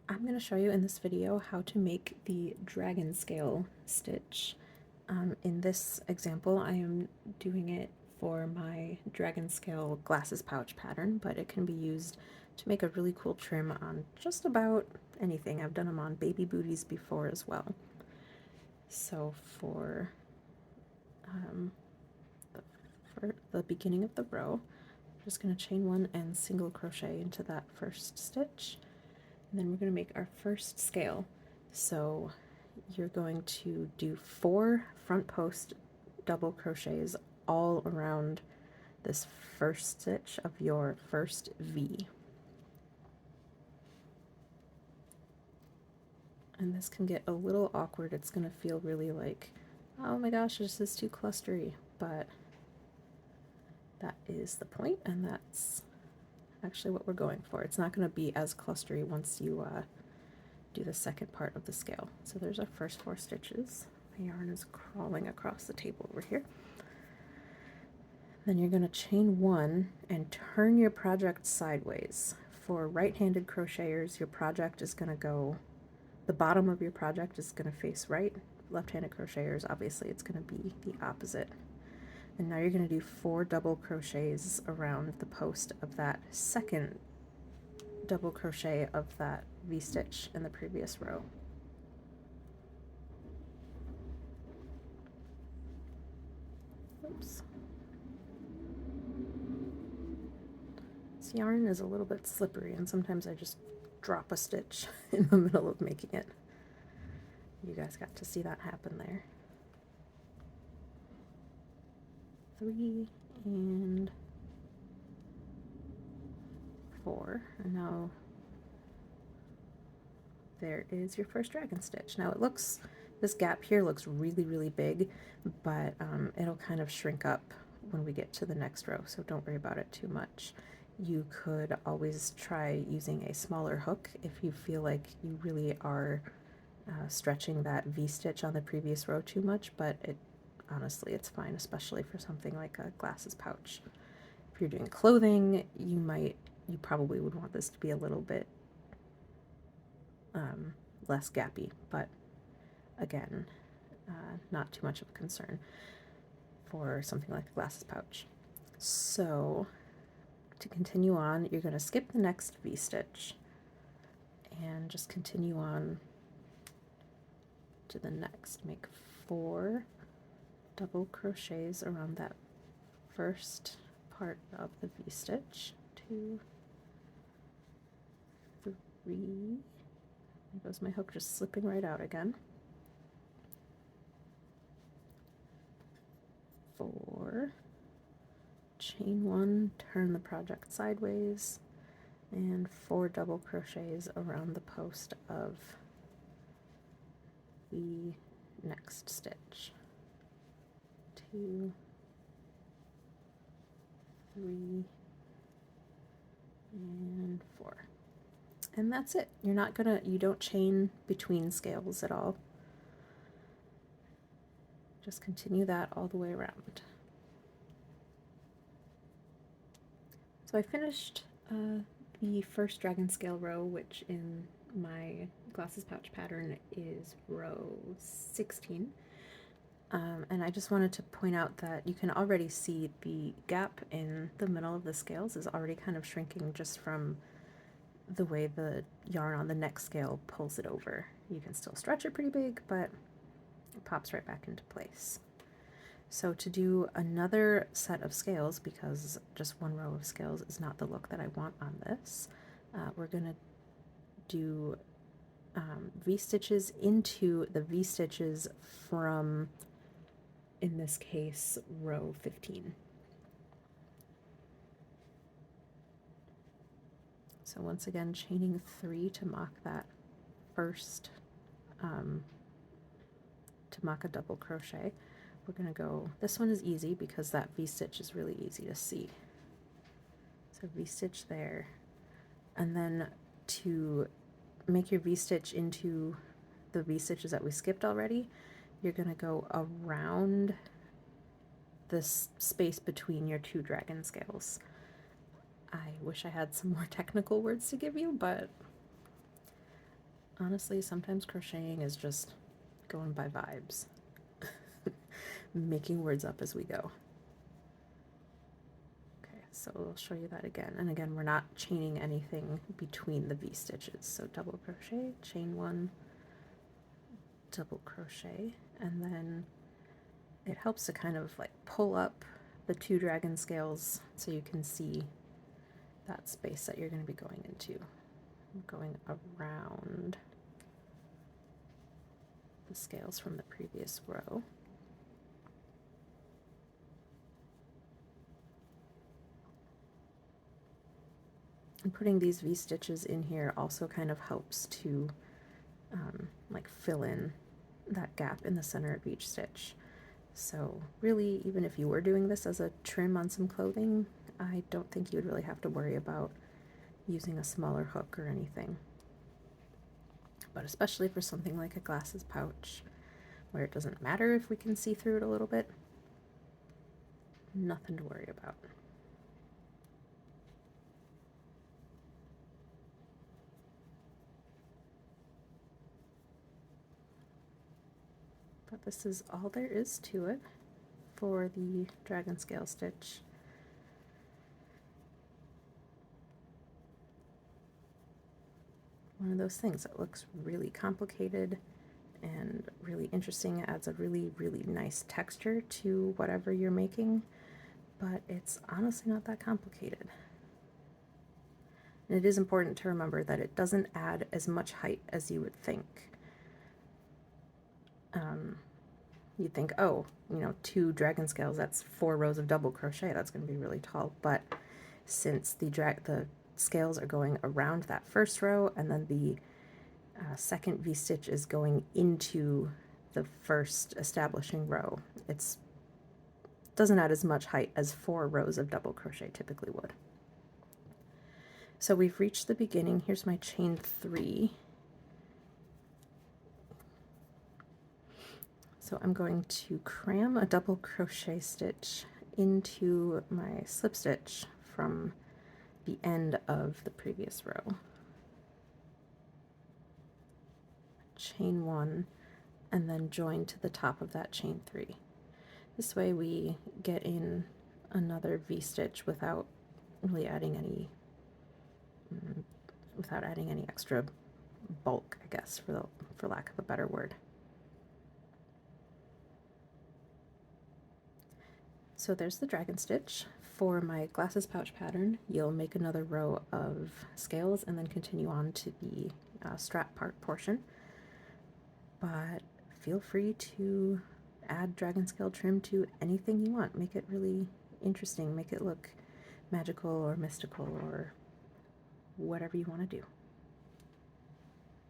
I'm going to show you in this video how to make the dragon scale stitch. In this example, I am doing it for my dragon scale glasses pouch pattern, but it can be used to make a really cool trim on just about anything. I've done them on baby booties before as well. So for the beginning of the row, I'm just going to chain one and single crochet into that first stitch. And then we're going to make our first scale. So you're going to do 4 front post double crochets all around this first stitch of your first V. And this can get a little awkward. It's going to feel really like, oh my gosh, this is too clustery, but that is the point, and that's actually what we're going for. It's not going to be as clustery once you do the second part of the scale. So there's our first 4 stitches. My yarn is crawling across the table over here. Then you're going to chain 1 and turn your project sideways. For right-handed crocheters, your project is going to go, the bottom of your project is going to face right. Left-handed crocheters, obviously, it's going to be the opposite. And now you're going to do 4 double crochets around the post of that second double crochet of that V-stitch in the previous row. Oops. This yarn is a little bit slippery, and sometimes I just drop a stitch in the middle of making it. You guys got to see that happen there. 3 and 4, and now there is your first dragon stitch. Now it looks, this gap here looks really big, but it'll kind of shrink up when we get to the next row, so don't worry about it too much. You could always try using a smaller hook if you feel like you really are stretching that V-stitch on the previous row too much, but honestly it's fine, especially for something like a glasses pouch. If you're doing clothing, you probably would want this to be a little bit less gappy, but again, not too much of a concern for something like a glasses pouch. So to continue on, you're going to skip the next V-stitch and just continue on to the next. Make 4 double crochets around that first part of the V-stitch. 2, 3, there goes my hook just slipping right out again. 4, chain 1, turn the project sideways, and 4 double crochets around the post of the next stitch. 2, 3, and 4. And that's it. You don't chain between scales at all. Just continue that all the way around. So I finished the first dragon scale row, which in my glasses pouch pattern is row 16. And I just wanted to point out that you can already see the gap in the middle of the scales is already kind of shrinking just from the way the yarn on the next scale pulls it over. You can still stretch it pretty big, but it pops right back into place. So to do another set of scales, because just one row of scales is not the look that I want on this, we're going to do V-stitches into the V-stitches from, in this case, row 15. So once again, chaining 3 to mark that first, to mark a double crochet. We're going to go, this one is easy because that V-stitch is really easy to see. So V-stitch there, and then to make your V-stitch into the V-stitches that we skipped already, you're going to go around this space between your 2 dragon scales. I wish I had some more technical words to give you, but Honestly, sometimes crocheting is just going by vibes, making words up as we go. Okay, so I'll show you that again. And again, we're not chaining anything between the V-stitches. So double crochet, chain one, double crochet, and then it helps to kind of like pull up the 2 dragon scales so you can see that space that you're going to be going into. Going around the scales from the previous row. And putting these V-stitches in here also kind of helps to like fill in that gap in the center of each stitch. So really, even if you were doing this as a trim on some clothing, I don't think you would really have to worry about using a smaller hook or anything. But especially for something like a glasses pouch, where it doesn't matter if we can see through it a little bit, nothing to worry about. But this is all there is to it for the dragon scale stitch. One of those things that looks really complicated and really interesting. It adds a really, really nice texture to whatever you're making, but it's honestly not that complicated. And it is important to remember that it doesn't add as much height as you would think. You'd think, oh, you know, 2 dragon scales, that's 4 rows of double crochet, that's going to be really tall. But since the scales are going around that first row, and then the second V-stitch is going into the first establishing row, it doesn't add as much height as 4 rows of double crochet typically would. So we've reached the beginning. Here's my chain 3. So I'm going to cram a double crochet stitch into my slip stitch from the end of the previous row. Chain 1, and then join to the top of that chain 3. This way we get in another V-stitch without really adding any extra bulk, I guess, for lack of a better word. So there's the dragon stitch. For my glasses pouch pattern, you'll make another row of scales and then continue on to the strap part portion. But feel free to add dragon scale trim to anything you want. Make it really interesting, make it look magical or mystical or whatever you want to do.